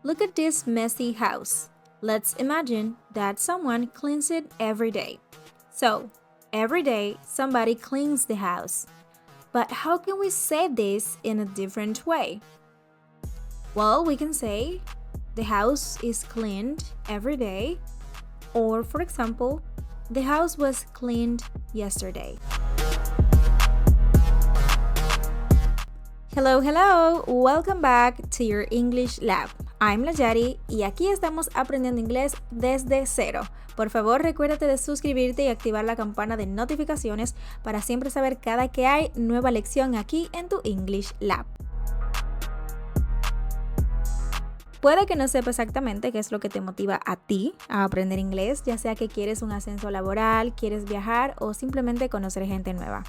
Look at this messy house. Let's imagine that someone cleans it every day. So, every day somebody cleans the house. But how can we say this in a different way? Well, we can say the house is cleaned every day. Or, for example, the house was cleaned yesterday. Hello, hello! Welcome back to your English Lab. I'm Layari y aquí estamos aprendiendo inglés desde cero. Por favor, recuérdate de suscribirte y activar la campana de notificaciones para siempre saber cada que hay nueva lección aquí en tu English Lab. Puede que no sepa exactamente qué es lo que te motiva a ti a aprender inglés, ya sea que quieres un ascenso laboral, quieres viajar o simplemente conocer gente nueva.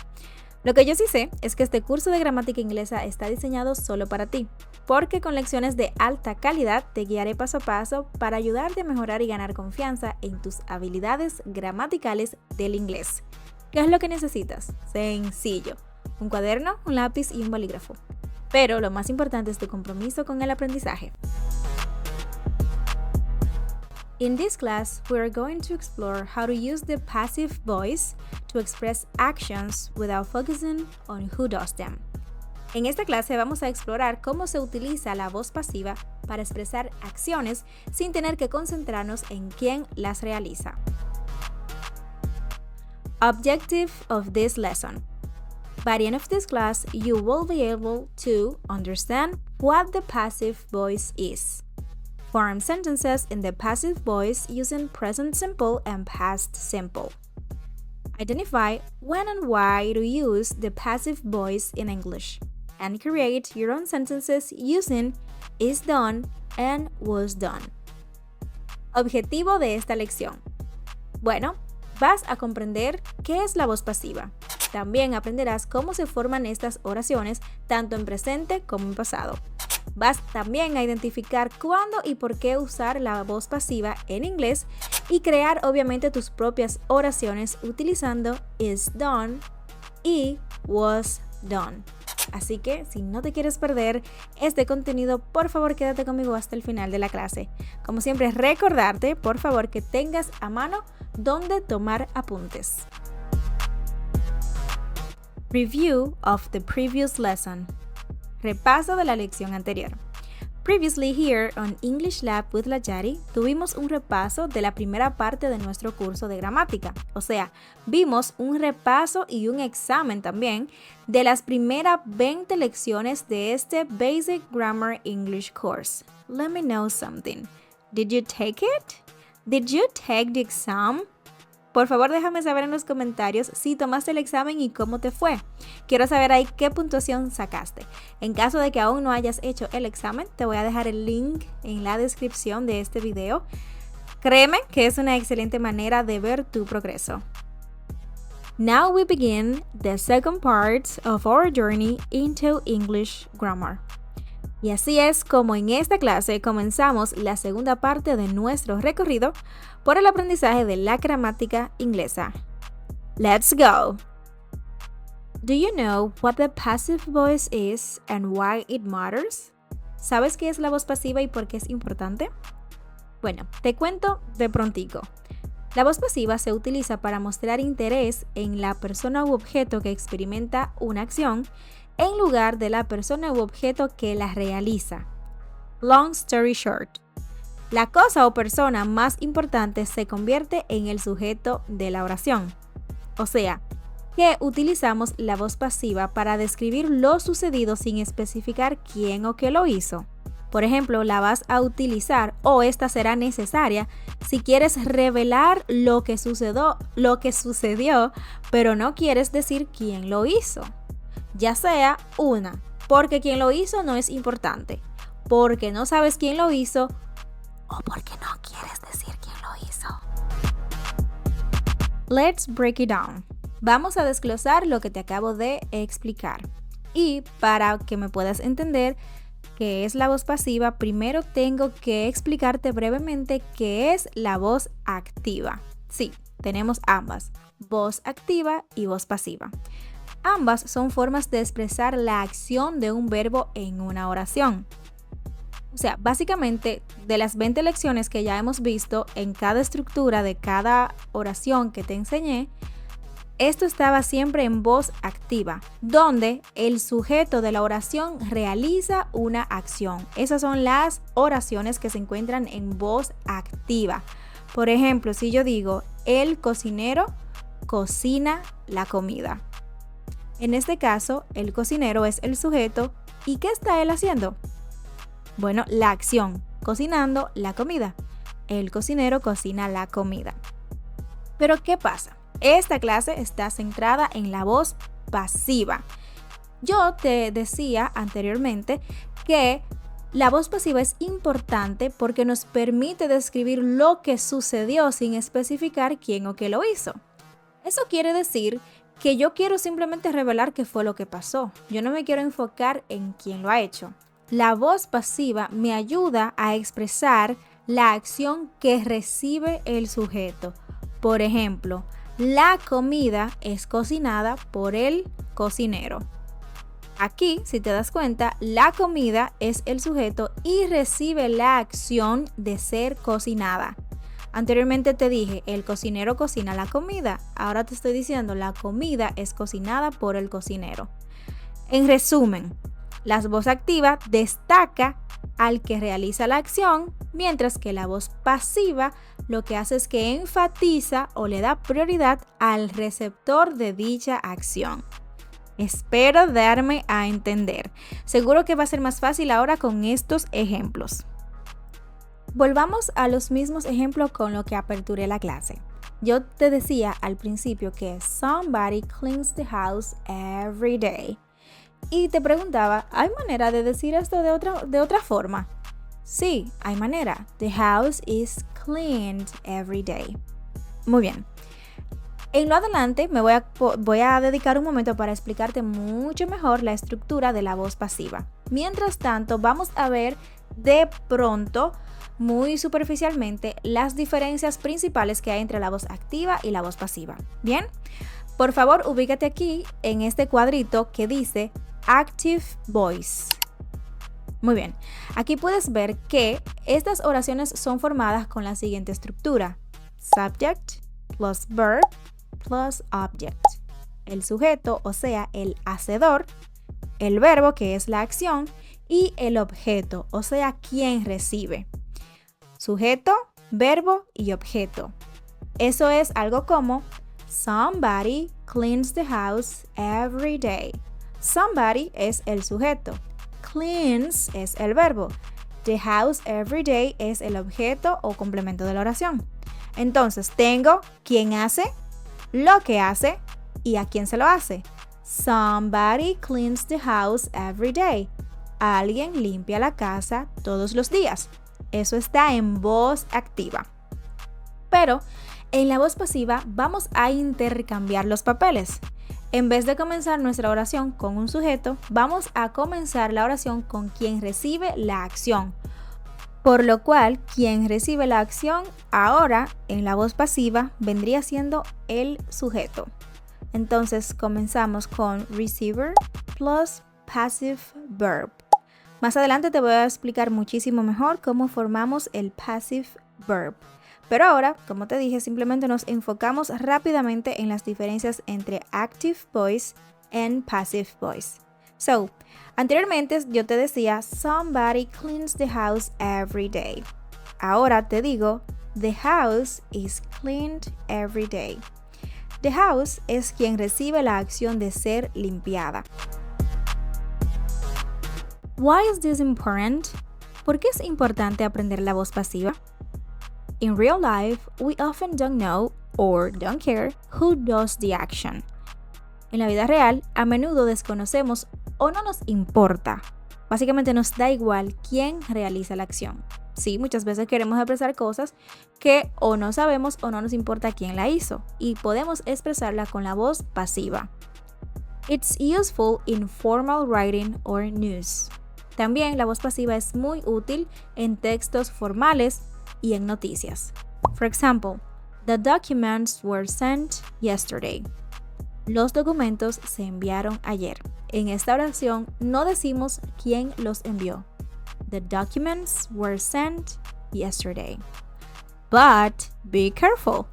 Lo que yo sí sé es que este curso de gramática inglesa está diseñado solo para ti, porque con lecciones de alta calidad te guiaré paso a paso para ayudarte a mejorar y ganar confianza en tus habilidades gramaticales del inglés. ¿Qué es lo que necesitas? Sencillo, un cuaderno, un lápiz y un bolígrafo. Pero lo más importante es tu compromiso con el aprendizaje. In this class, we are going to explore how to use the passive voice to express actions without focusing on who does them. En esta clase vamos a explorar cómo se utiliza la voz pasiva para expresar acciones sin tener que concentrarnos en quién las realiza. Objective of this lesson. By the end of this class, you will be able to understand what the passive voice is. Form sentences in the passive voice using present simple and past simple. Identify when and why to use the passive voice in English. And create your own sentences using is done and was done. Objetivo de esta lección. Bueno, vas a comprender qué es la voz pasiva. También aprenderás cómo se forman estas oraciones tanto en presente como en pasado. Vas también a identificar cuándo y por qué usar la voz pasiva en inglés y crear obviamente tus propias oraciones utilizando is done y was done. Así que si no te quieres perder este contenido, por favor quédate conmigo hasta el final de la clase. Como siempre, recordarte, por favor, que tengas a mano donde tomar apuntes. Review of the previous lesson. Repaso de la lección anterior. Previously here on English Lab with Layari, tuvimos un repaso de la primera parte de nuestro curso de gramática. O sea, vimos un repaso y un examen también de las primeras 20 lecciones de este Basic Grammar English course. Let me know something. Did you take it? Did you take the exam? Por favor, déjame saber en los comentarios si tomaste el examen y cómo te fue. Quiero saber ahí qué puntuación sacaste. En caso de que aún no hayas hecho el examen, te voy a dejar el link en la descripción de este video. Créeme que es una excelente manera de ver tu progreso. Now we begin the second part of our journey into English grammar. Y así es como en esta clase comenzamos la segunda parte de nuestro recorrido por el aprendizaje de la gramática inglesa. Let's go! Do you know what the passive voice is and why it matters? ¿Sabes qué es la voz pasiva y por qué es importante? Bueno, te cuento de prontico. La voz pasiva se utiliza para mostrar interés en la persona u objeto que experimenta una acción en lugar de la persona u objeto que la realiza. Long story short, la cosa o persona más importante se convierte en el sujeto de la oración. O sea, que utilizamos la voz pasiva para describir lo sucedido sin especificar quién o qué lo hizo. Por ejemplo, la vas a utilizar o esta será necesaria si quieres revelar lo que sucedió, pero no quieres decir quién lo hizo. Ya sea una, porque quien lo hizo no es importante, porque no sabes quién lo hizo o porque no quieres decir quién lo hizo. Let's break it down. Vamos a desglosar lo que te acabo de explicar. Y para que me puedas entender qué es la voz pasiva, primero tengo que explicarte brevemente qué es la voz activa. Sí, tenemos ambas, voz activa y voz pasiva. Ambas son formas de expresar la acción de un verbo en una oración. O sea, básicamente de las 20 lecciones que ya hemos visto en cada estructura de cada oración que te enseñé, esto estaba siempre en voz activa, donde el sujeto de la oración realiza una acción. Esas son las oraciones que se encuentran en voz activa. Por ejemplo, si yo digo, el cocinero cocina la comida. En este caso, el cocinero es el sujeto. ¿Y qué está él haciendo? Bueno, la acción, cocinando la comida. El cocinero cocina la comida. Pero ¿qué pasa? Esta clase está centrada en la voz pasiva. Yo te decía anteriormente que la voz pasiva es importante porque nos permite describir lo que sucedió sin especificar quién o qué lo hizo. Eso quiere decir que yo quiero simplemente revelar qué fue lo que pasó. Yo no me quiero enfocar en quién lo ha hecho. La voz pasiva me ayuda a expresar la acción que recibe el sujeto. Por ejemplo, la comida es cocinada por el cocinero. Aquí, si te das cuenta, la comida es el sujeto y recibe la acción de ser cocinada. Anteriormente te dije, el cocinero cocina la comida. Ahora te estoy diciendo, la comida es cocinada por el cocinero. En resumen, la voz activa destaca al que realiza la acción, mientras que la voz pasiva lo que hace es que enfatiza o le da prioridad al receptor de dicha acción. Espero darme a entender. Seguro que va a ser más fácil ahora con estos ejemplos. Volvamos a los mismos ejemplos con lo que aperturé la clase. Yo te decía al principio que somebody cleans the house every day. Y te preguntaba, ¿hay manera de decir esto de otra forma? Sí, hay manera. The house is cleaned every day. Muy bien. En lo adelante me voy a dedicar un momento para explicarte mucho mejor la estructura de la voz pasiva. Mientras tanto, vamos a ver de pronto, muy superficialmente, las diferencias principales que hay entre la voz activa y la voz pasiva. ¿Bien? Por favor, ubícate aquí en este cuadrito que dice Active Voice. Muy bien, aquí puedes ver que estas oraciones son formadas con la siguiente estructura: subject plus verb plus object. El sujeto, o sea, el hacedor, el verbo, que es la acción, y el objeto, o sea, quien recibe. Sujeto, verbo y objeto. Eso es algo como somebody cleans the house every day. Somebody es el sujeto. Cleans es el verbo. The house every day es el objeto o complemento de la oración. Entonces tengo quién hace, lo que hace y a quién se lo hace. Somebody cleans the house every day. Alguien limpia la casa todos los días. Eso está en voz activa. Pero en la voz pasiva vamos a intercambiar los papeles. En vez de comenzar nuestra oración con un sujeto, vamos a comenzar la oración con quien recibe la acción. Por lo cual, quien recibe la acción ahora en la voz pasiva vendría siendo el sujeto. Entonces comenzamos con receiver plus passive verb. Más adelante te voy a explicar muchísimo mejor cómo formamos el passive verb. Pero ahora, como te dije, simplemente nos enfocamos rápidamente en las diferencias entre active voice and passive voice. So, anteriormente yo te decía, somebody cleans the house every day. Ahora te digo, the house is cleaned every day. The house es quien recibe la acción de ser limpiada. Why is this important? ¿Por qué es importante aprender la voz pasiva? In real life, we often don't know or don't care who does the action. En la vida real, a menudo desconocemos o no nos importa. Básicamente nos da igual quién realiza la acción. Sí, muchas veces queremos expresar cosas que o no sabemos o no nos importa quién la hizo, y podemos expresarla con la voz pasiva. It's useful in formal writing or news. También la voz pasiva es muy útil en textos formales y en noticias. For example, the documents were sent yesterday. Los documentos se enviaron ayer. En esta oración no decimos quién los envió. The documents were sent yesterday. But be careful.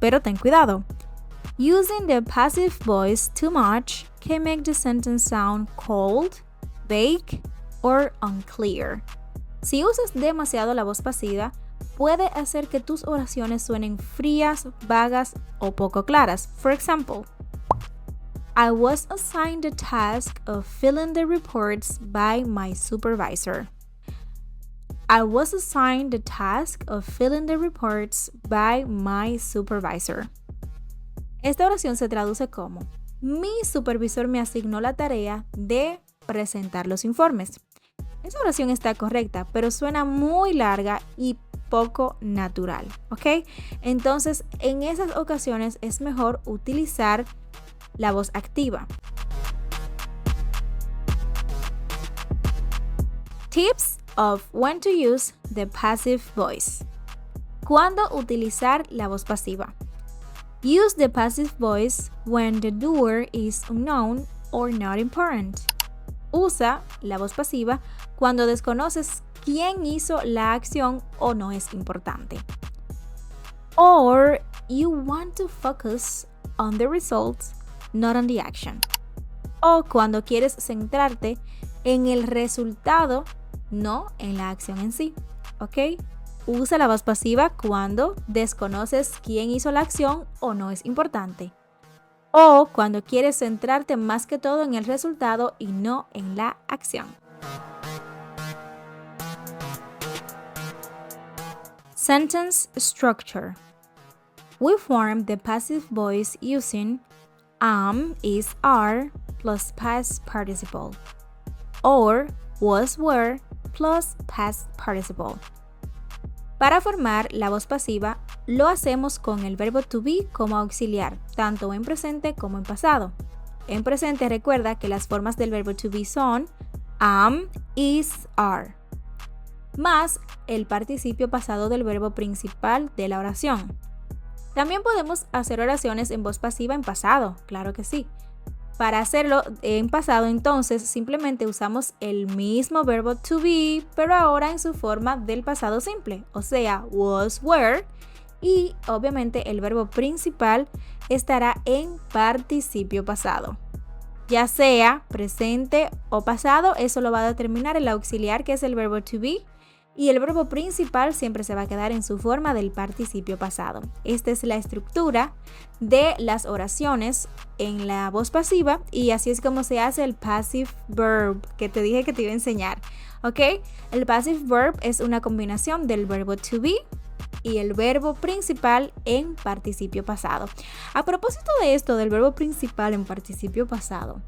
Pero ten cuidado. Using the passive voice too much can make the sentence sound cold, vague, or unclear. Si usas demasiado la voz pasiva, puede hacer que tus oraciones suenen frías, vagas o poco claras. For example, I was assigned the task of filling the reports by my supervisor. I was assigned the task of filling the reports by my supervisor. Esta oración se traduce como: mi supervisor me asignó la tarea de presentar los informes. Esa oración está correcta, pero suena muy larga y poco natural, ¿ok? Entonces, en esas ocasiones es mejor utilizar la voz activa. Tips of when to use the passive voice. ¿Cuándo utilizar la voz pasiva? Use the passive voice when the doer is unknown or not important. Usa la voz pasiva cuando desconoces quién hizo la acción o no es importante. Or you want to focus on the results, not on the action. O cuando quieres centrarte en el resultado, no en la acción en sí. ¿Ok? Usa la voz pasiva cuando desconoces quién hizo la acción o no es importante. O cuando quieres centrarte más que todo en el resultado y no en la acción. Sentence structure. We form the passive voice using am is are plus past participle or was were plus past participle. Para formar la voz pasiva, lo hacemos con el verbo to be como auxiliar, tanto en presente como en pasado. En presente recuerda que las formas del verbo to be son am, is, are, más el participio pasado del verbo principal de la oración. También podemos hacer oraciones en voz pasiva en pasado, claro que sí. Para hacerlo en pasado, entonces, simplemente usamos el mismo verbo to be, pero ahora en su forma del pasado simple, o sea, was, were, y obviamente el verbo principal estará en participio pasado. Ya sea presente o pasado, eso lo va a determinar el auxiliar, que es el verbo to be, y el verbo principal siempre se va a quedar en su forma del participio pasado. Esta es la estructura de las oraciones en la voz pasiva y así es como se hace el passive verb que te dije que te iba a enseñar, ¿ok? El passive verb es una combinación del verbo to be y el verbo principal en participio pasado. A propósito de esto del verbo principal en participio pasado,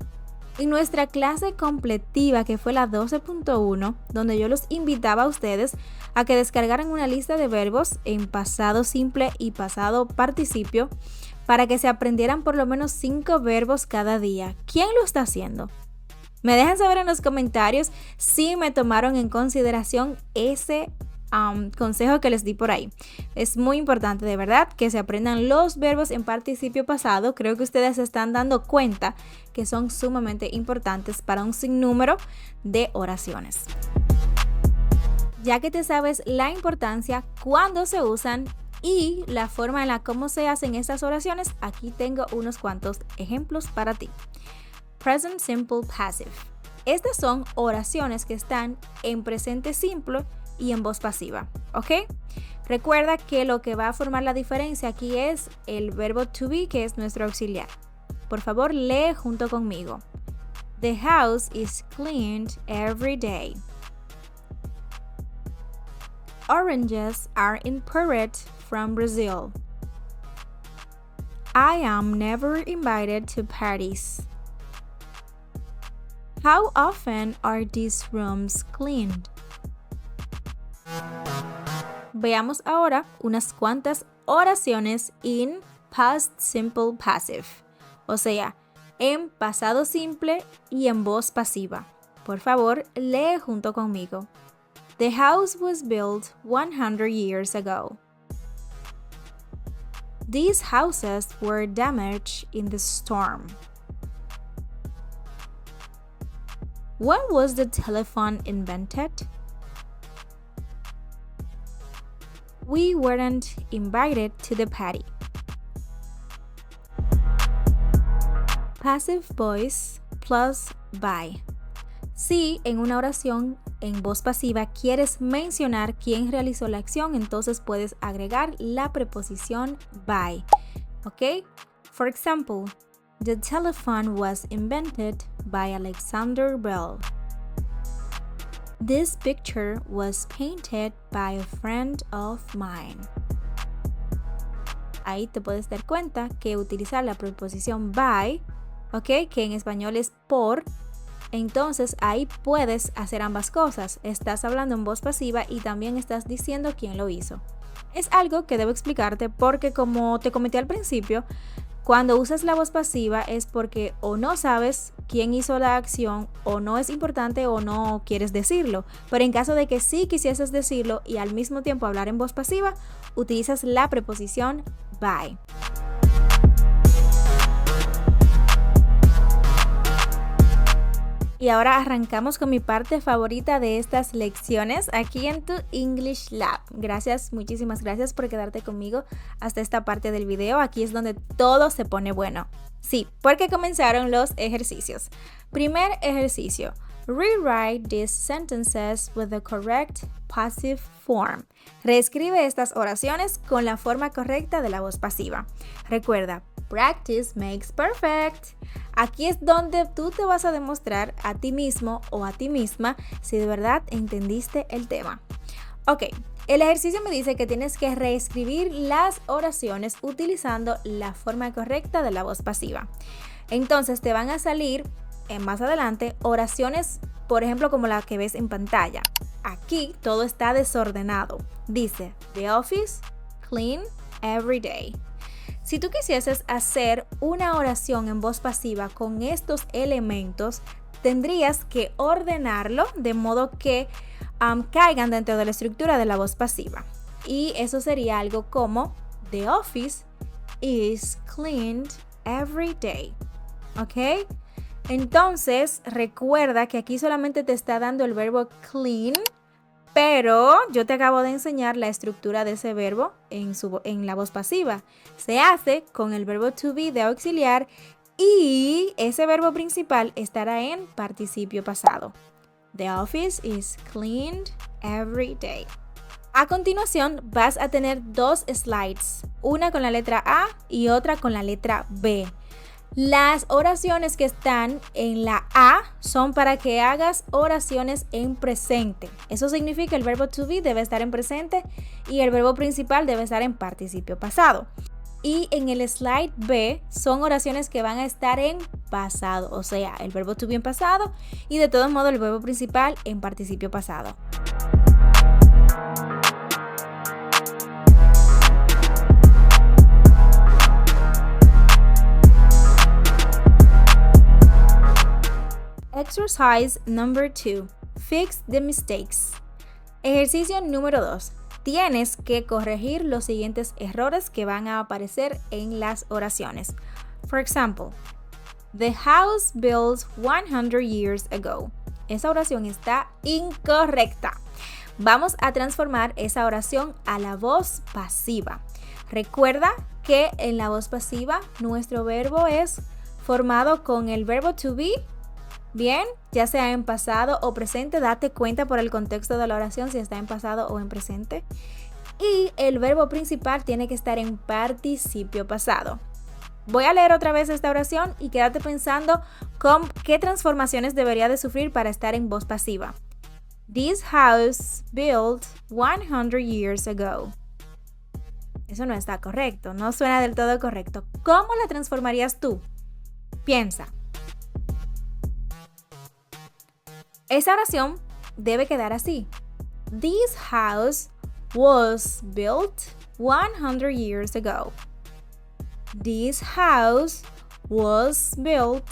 en nuestra clase completiva, que fue la 12.1, donde yo los invitaba a ustedes a que descargaran una lista de verbos en pasado simple y pasado participio para que se aprendieran por lo menos 5 verbos cada día. ¿Quién lo está haciendo? Me dejan saber en los comentarios si me tomaron en consideración ese consejo que les di por ahí. Es muy importante, de verdad, que se aprendan los verbos en participio pasado. Creo que ustedes se están dando cuenta que son sumamente importantes para un sinnúmero de oraciones. Ya que te sabes la importancia, cuándo se usan y la forma en la cómo se hacen estas oraciones, aquí tengo unos cuantos ejemplos para ti. Present Simple Passive. Estas son oraciones que están en presente simple y en voz pasiva, ¿ok? Recuerda que lo que va a formar la diferencia aquí es el verbo to be, que es nuestro auxiliar. Por favor, lee junto conmigo. The house is cleaned every day. Oranges are imported from Brazil. I am never invited to parties. How often are these rooms cleaned? Veamos ahora unas cuantas oraciones in past simple passive, o sea, en pasado simple y en voz pasiva. Por favor, lee junto conmigo. The house was built 100 years ago. These houses were damaged in the storm. When was the telephone invented? We weren't invited to the party. Passive voice plus by. Si en una oración en voz pasiva quieres mencionar quién realizó la acción, entonces puedes agregar la preposición by. ¿Ok? For example, the telephone was invented by Alexander Bell. This picture was painted by a friend of mine. Ahí te puedes dar cuenta que utilizar la preposición by, ¿ok? Que en español es por. Entonces ahí puedes hacer ambas cosas. Estás hablando en voz pasiva y también estás diciendo quién lo hizo. Es algo que debo explicarte porque, como te comenté al principio, cuando usas la voz pasiva es porque o no sabes quién hizo la acción, o no es importante, o no quieres decirlo. Pero en caso de que sí quisieses decirlo y al mismo tiempo hablar en voz pasiva, utilizas la preposición by. Y ahora arrancamos con mi parte favorita de estas lecciones aquí en tu English Lab. Gracias, muchísimas gracias por quedarte conmigo hasta esta parte del video. Aquí es donde todo se pone bueno. Sí, porque comenzaron los ejercicios. Primer ejercicio. Rewrite these sentences with the correct passive form. Reescribe estas oraciones con la forma correcta de la voz pasiva. Recuerda, practice makes perfect. Aquí es donde tú te vas a demostrar a ti mismo o a ti misma si de verdad entendiste el tema. Ok, el ejercicio me dice que tienes que reescribir las oraciones utilizando la forma correcta de la voz pasiva. Entonces te van a salir más adelante oraciones, por ejemplo, como la que ves en pantalla. Aquí todo está desordenado. Dice, the office, clean, every day. Si tú quisieses hacer una oración en voz pasiva con estos elementos, tendrías que ordenarlo de modo que caigan dentro de la estructura de la voz pasiva. Y eso sería algo como, the office is cleaned every day. ¿Ok? Entonces, recuerda que aquí solamente te está dando el verbo clean, pero yo te acabo de enseñar la estructura de ese verbo en la voz pasiva. Se hace con el verbo to be de auxiliar y ese verbo principal estará en participio pasado. The office is cleaned every day. A continuación vas a tener dos slides, una con la letra A y otra con la letra B. Las oraciones que están en la A son para que hagas oraciones en presente. Eso significa el verbo to be debe estar en presente y el verbo principal debe estar en participio pasado. Y en el slide B son oraciones que van a estar en pasado, o sea, el verbo to be en pasado y de todos modos el verbo principal en participio pasado. Exercise number 2. Fix the mistakes. Ejercicio número 2. Tienes que corregir los siguientes errores que van a aparecer en las oraciones. For example, the house built 100 years ago. Esa oración está incorrecta. Vamos a transformar esa oración a la voz pasiva. Recuerda que en la voz pasiva nuestro verbo es formado con el verbo to be. Bien, ya sea en pasado o presente, date cuenta por el contexto de la oración si está en pasado o en presente. Y el verbo principal tiene que estar en participio pasado. Voy a leer otra vez esta oración y quédate pensando con qué transformaciones debería de sufrir para estar en voz pasiva. This house built 100 years ago. Eso no está correcto, no suena del todo correcto. ¿Cómo la transformarías tú? Piensa. Esa oración debe quedar así. This house was built 100 years ago. This house was built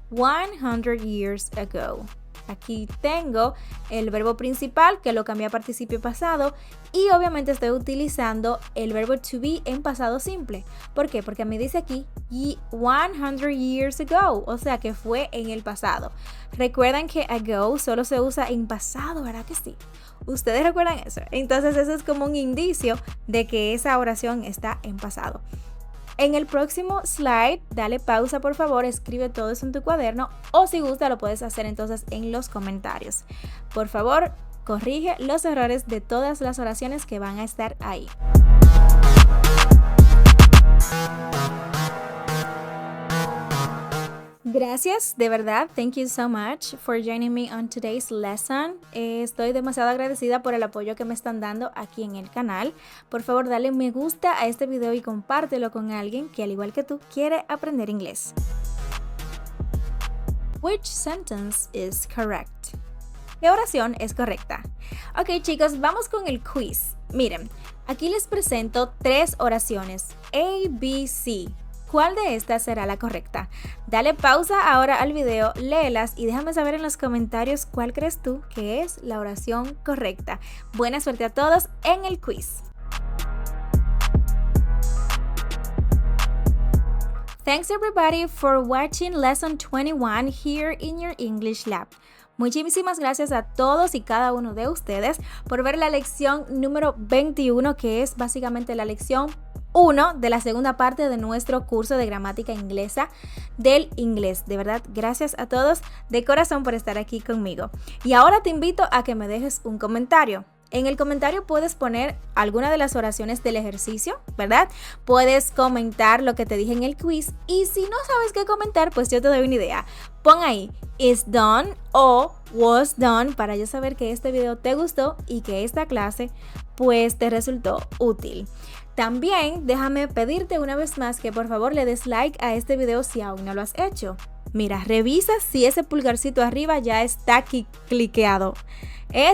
100 years ago. Aquí tengo el verbo principal que lo cambié a participio pasado y obviamente estoy utilizando el verbo to be en pasado simple. ¿Por qué? Porque me dice aquí 100 years ago, o sea que fue en el pasado. Recuerdan que ago solo se usa en pasado, ¿verdad que sí? ¿Ustedes recuerdan eso? Entonces eso es como un indicio de que esa oración está en pasado. En el próximo slide, dale pausa por favor, escribe todo eso en tu cuaderno o si gusta lo puedes hacer entonces en los comentarios. Por favor, corrige los errores de todas las oraciones que van a estar ahí. Gracias, de verdad. Thank you so much for joining me on today's lesson. Estoy demasiado agradecida por el apoyo que me están dando aquí en el canal. Por favor, dale me gusta a este video y compártelo con alguien que al igual que tú quiere aprender inglés. Which sentence is correct? ¿Qué oración es correcta? Ok, chicos, vamos con el quiz. Miren, aquí les presento 3 oraciones. A, B, C. ¿Cuál de estas será la correcta? Dale pausa ahora al video, léelas y déjame saber en los comentarios cuál crees tú que es la oración correcta. Buena suerte a todos en el quiz. Thanks everybody for watching lesson 21 here in your English lab. Muchísimas gracias a todos y cada uno de ustedes por ver la lección número 21, que es básicamente la lección 1 de la segunda parte de nuestro curso de gramática inglesa del inglés. De verdad, gracias a todos de corazón por estar aquí conmigo. Y ahora te invito a que me dejes un comentario. En el comentario puedes poner alguna de las oraciones del ejercicio, ¿verdad? Puedes comentar lo que te dije en el quiz y si no sabes qué comentar, pues yo te doy una idea. Pon ahí is done o was done para yo saber que este video te gustó y que esta clase pues te resultó útil. También déjame pedirte una vez más que por favor le des like a este video si aún no lo has hecho. Mira, revisa si ese pulgarcito arriba ya está cliqueado.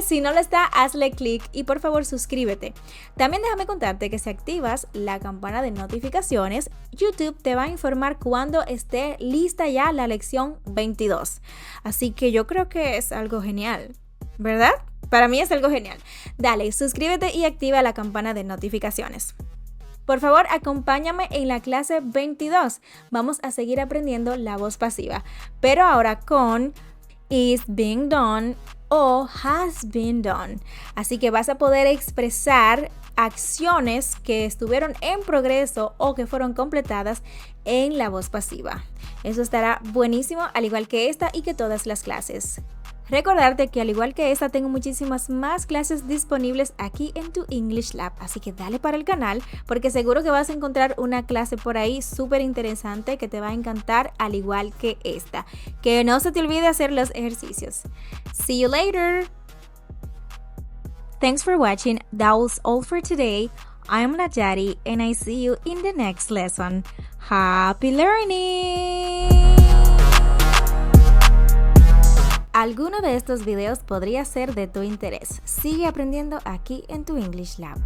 Si no lo está, hazle clic y por favor suscríbete. También déjame contarte que si activas la campana de notificaciones, YouTube te va a informar cuando esté lista ya la lección 22. Así que yo creo que es algo genial, ¿verdad? Para mí es algo genial. Dale, suscríbete y activa la campana de notificaciones. Por favor, acompáñame en la clase 22. Vamos a seguir aprendiendo la voz pasiva, pero ahora con is being done o has been done. Así que vas a poder expresar acciones que estuvieron en progreso o que fueron completadas en la voz pasiva. Eso estará buenísimo, al igual que esta y que todas las clases. Recordarte que al igual que esta tengo muchísimas más clases disponibles aquí en tu English Lab, así que dale para el canal porque seguro que vas a encontrar una clase por ahí súper interesante que te va a encantar al igual que esta. Que no se te olvide hacer los ejercicios. See you later! Thanks for watching. That was all for today. I'm Najari and I see you in the next lesson. Happy learning! Alguno de estos videos podría ser de tu interés. Sigue aprendiendo aquí en tu English Lab.